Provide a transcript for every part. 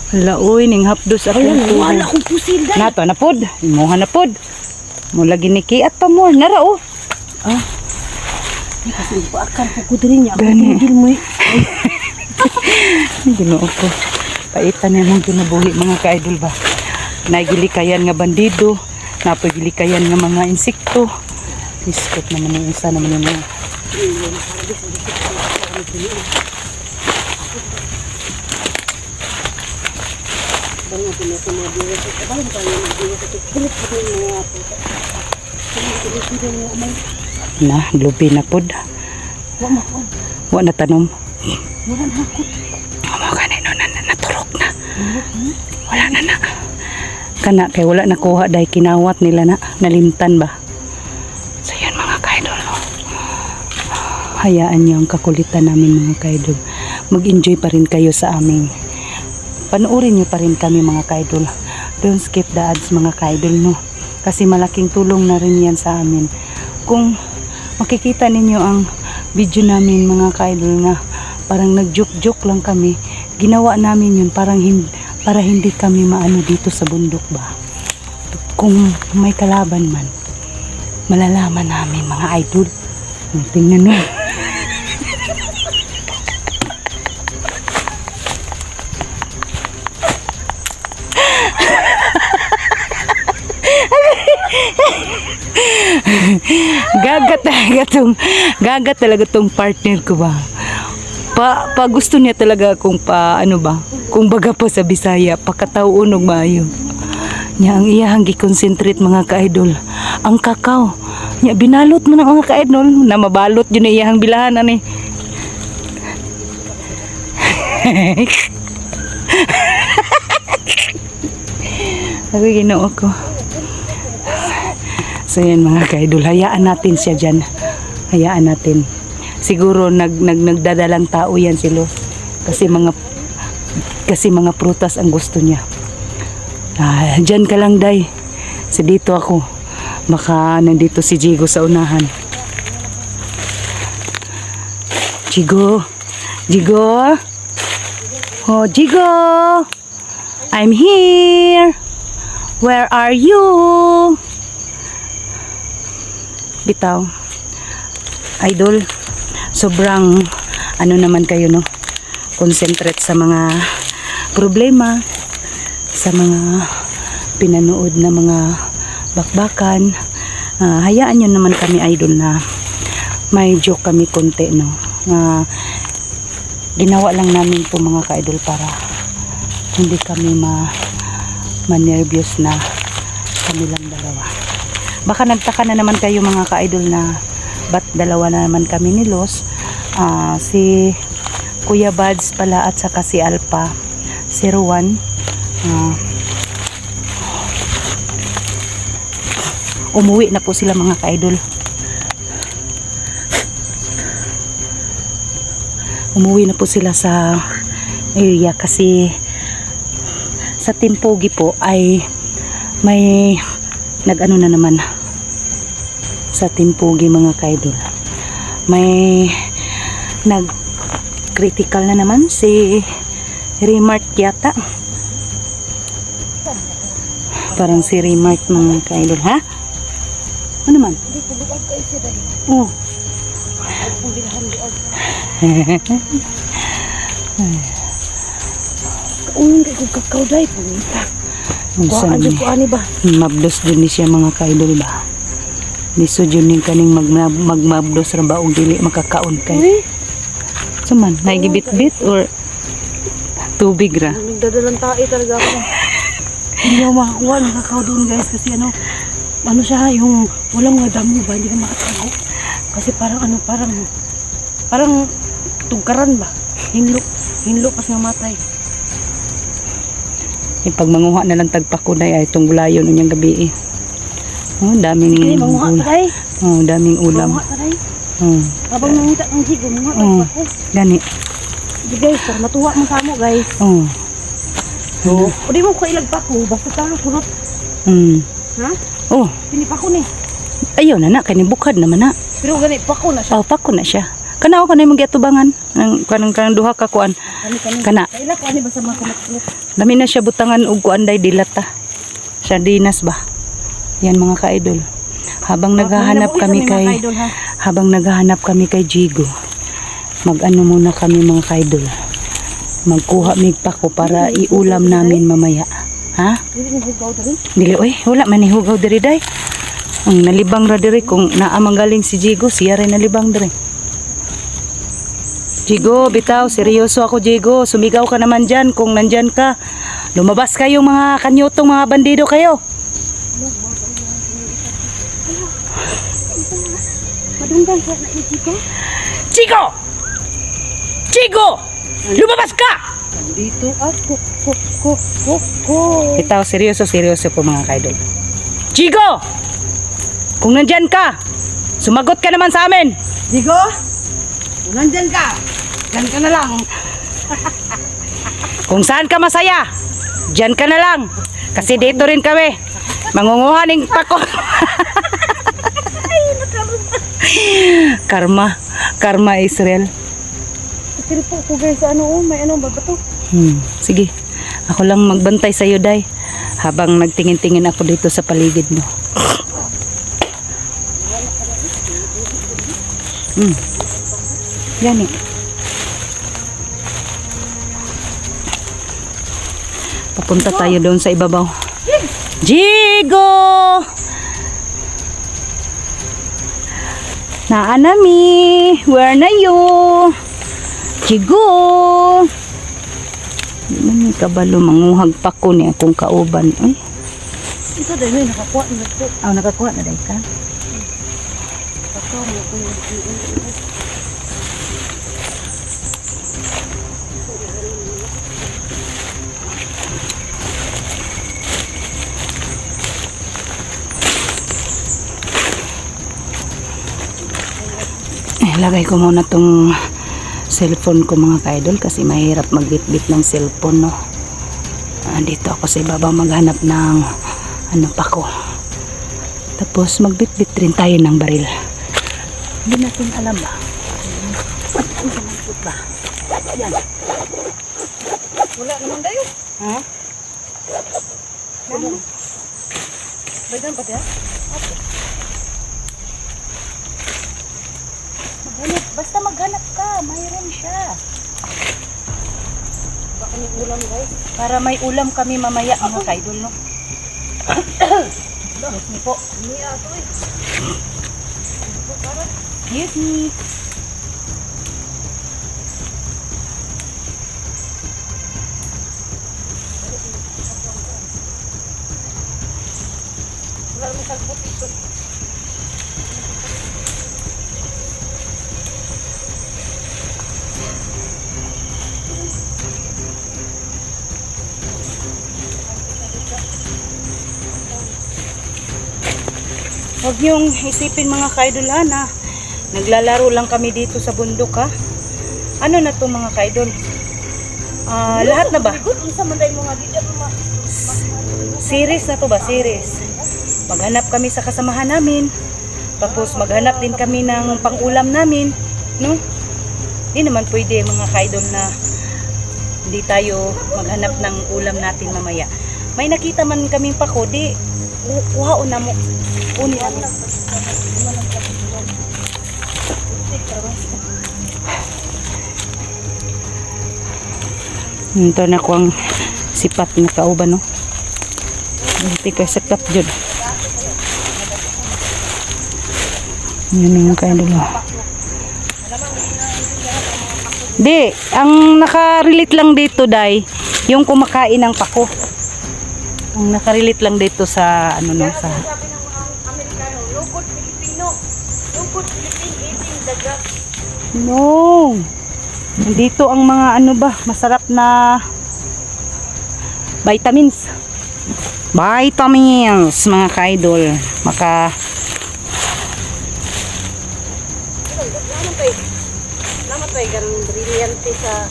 Hala, uy, ning hapdos ako. Wala akong pusil dahil. Nato na pod, imuha na pod. Mula ginikiat pa mo, nara oh. Ah. Ay, kasi pa akan ko kudrin niya. Gani. Ako mo Ginoo ko. Paitan na mong kinabuhi mga ka-idol ba. Nagilikayan nga bandido, napagilikayan nga mga insekto. Biskot naman yung isa naman yung mga. Na, lubi na pod. Wa na tanom. Wala na ako. Amo kanino na naturok na. Wala na. Kana kay wala nakuha dahil kinawat nila na nalimtan ba. So yan mga kaidol. No? Hayaan niyo ang kakulitan namin mga kaidol. Mag-enjoy pa rin kayo sa aming. Panoorin niyo pa rin kami mga kaidol. Don't skip the ads mga kaidol no. Kasi malaking tulong na rin yan sa amin. Kung makikita ninyo ang video namin mga kaidol na parang nag-joke-joke lang kami, ginawa namin yun para hindi kami maano dito sa bundok ba. Kung may kalaban man, malalaman namin mga idol. Tingnan mo. Gagat talaga tong partner ko ba. Pa gusto niya talaga kung kung baga pa sa Bisaya, pakatauon og maayo. Nya ang iyahang gi-concentrate mga ka-idol, ang kakao. Nya binalot mo na mga ka-idol, na mabalot yun na iyahang bilahan ani. Ako ginoo ko. So yan mga ka-idol, hayaan natin siya dyan. Hayaan natin. Siguro nagdadalang tao yan sila. Kasi mga prutas ang gusto niya. Dyan ka lang day. So dito ako. Baka nandito si Jigo sa unahan. Jigo. Jigo. Oh Jigo. I'm here. Where are you? Bitaw. Idol. Sobrang naman kayo no, concentrate sa mga problema, sa mga pinanood na mga bakbakan. Hayaan nyo naman kami idol na may joke kami konti no. Ginawa lang namin po mga ka-idol para hindi kami ma-nervous na kami lang dalawa. Baka nagtaka na naman kayo mga ka-idol na ba't dalawa na naman kami ni Los. Si Kuya Bads pala at saka si Alpha 01 umuwi na po sila mga ka-idol. Umuwi na po sila sa area kasi sa Timpogi po ay may nag-ano na naman sa Timpogi mga ka-idol. May nag-critical na naman si Remark yata. Parang si Remark mga ka-idol. Ha? Ano man? Oh. Kakao day pumita. Kuhaan ko ani ba? Mabdos din ni siya mga ka-idol ba. Diso dyan yung kaning magmabdos ra ba og dili makakaon kay. Suman, naigibit-bit or tubig ra? Nagdadalang tae talaga ako. Hindi ako makakuha ng kakao doon guys kasi ano siya yung walang mga damo ba, hindi ka makatago. Kasi parang tugkaran ba? Hinlo pas nga matay. Pag manguha na lang tagpakunay ay itong gulayon unyang gabi eh. Oh, daming ulam. Oh, daming ulam. Habang nangita ang Jigo, mga tagpako. Gani. Sige guys, para matuwa mo sa mo guys. Oh. So, di mo ko ilagpako, basta talo kurot. Ha? Oh. Pinipako ni. Ayaw na kani bukad naman na. Pero gani pako na siya. Oh, pako na siya. Kana o kanay mong giatubangan. Kanang duha ka kuan. Kani. Kana. Kaila ko ani basta mga kulot. Dami na siya butangan og kuan day dilata. Sardinas ba? Yan mga ka-idol. Habang naghahanap kami kay Jigo. Mag-ano muna kami mga ka-idol. Magkuha mig pako para iulam namin mamaya. Ha? Dili ni hugaw diri. Dili oy, wala man ni hugaw diri day. Ang nalibang ra diri kung naa manggaling si Jigo, siya rin nalibang diri. Jigo, bitaw, seryoso ako Jigo. Sumigaw ka naman dyan kung nandyan ka. Lumabas kayong mga kanyutong mga bandido kayo. Madunggan sa na Jigo. Jigo! Jigo! Lumabas ka! Dito ako. Ko. Bitaw, seryoso po mga kaidol. Jigo! Kung nandyan ka, sumagot ka naman sa amin. Jigo? Kung nandyan ka, dyan ka na lang. Kung saan ka masaya, dyan ka na lang. Kasi dito rin kami. Mangunguha ng pako. Karma Israel. Pero po ko guys, may babato. Sige. Ako lang magbantay sa iyo, Day. Habang nagtingin-tingin ako dito sa paligid mo. Yan eh. Papunta tayo doon sa ibabaw. Jigo! Naanami! Where na you? Jigo! Di man may kabalo manguhag pa ko ni akong kauban. Ay, Ito dahil nakakuha na po. nakakuha na day ka. Lagay ko muna tong cellphone ko mga ka-idol kasi mahirap magbitbit ng cellphone, no. Dito ako sa ibabaw maghanap ng ano pa ko. Tapos magbitbit rin tayo ng baril. Hindi natin alam ba? Ba? Yan. Wala naman dayo. Ha? Bagan pa siya? Basta maghanap ka, mayroon siya. Baka may ulam guys. Para may ulam kami mamaya mga ka-idol, no. Yes ni po. Niya ito eh. Yes ni. Wala naman sagbot ito. Huwag niyong isipin mga ka-idol na naglalaro lang kami dito sa bundok, ha. Ano na to mga ka-idol? Lahat na ba? Isa man dahil mo nga dito. Series na to ba? Series. Maghanap kami sa kasamahan namin. Tapos maghanap din kami ng pang-ulam namin, no? Hindi naman pwede mga ka-idol na hindi tayo maghanap ng ulam natin mamaya. May nakita man kaming pako, di kuhaon na mo. Uni ano. Ito na ko ang sipat na kauban, no? Hindi ka sakap dyan. Yun yung kayo dulu. Di, ang nakarelate lang dito, Day, yung kumakain ng pako. Ang nakarelate lang dito sa, ano no, sa... Sabi ng mga Amerikano, lugod Pilipino. Lugod Pilipino, eating the grass. No. Dito ang mga ano ba, masarap na vitamins. Vitamins, mga ka-idol. Naman tayo ganun brilyante sa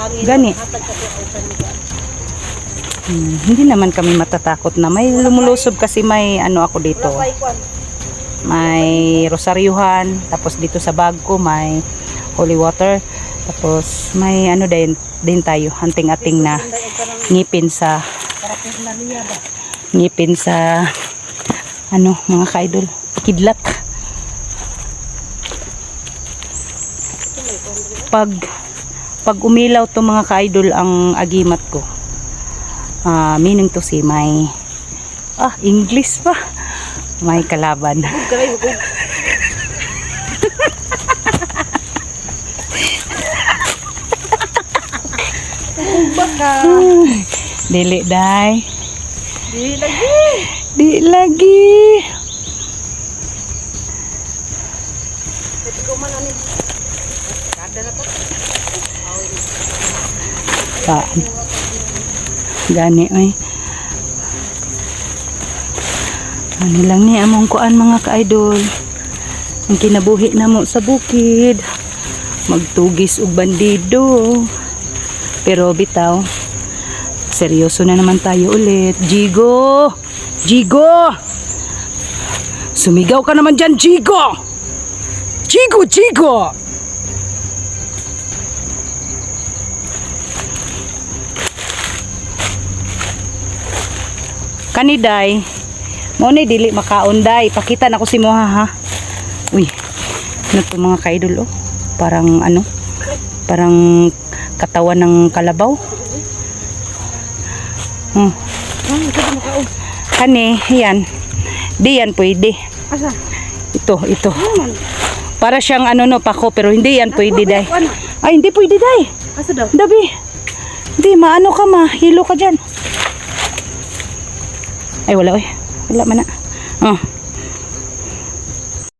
hangin. Gani. Hatag sa tuwautan nila. Hindi naman kami matatakot na may lumulusob kasi may ano ako dito. Wala pa ikwan. May rosaryuhan, tapos dito sa bag ko may holy water. Tapos may ano din tayo, hunting-ating na ngipin sa ano mga ka-idol, kidlat. Pag umilaw to mga ka-idol ang agimat ko, meaning to say may English pa, may kalaban. Dili day. Di lagi. Saan? Gani oy. Ano lang ni among kuan mga ka-idol. Ang kinabuhi namo sa bukid. Magtugis og bandido. Pero bitaw, seryoso na naman tayo ulit. Jigo! Jigo! Sumigaw ka naman dyan, Jigo! Jigo! Jigo! Kaniday, mo ni dili makaunday. Pakita na ko si Moha ha. Uy, ano to mga kaidol oh? Parang ano? Parang katawan ng kalabaw. Kani, yan. Di yan pwede. Asa? Ito. Para siyang ano no, pako, pero hindi yan pwede day. Ay, hindi pwede day. Asa daw? Dabi. Hindi, maano ka hilo ka dyan. Ay, wala oy. Wala man na.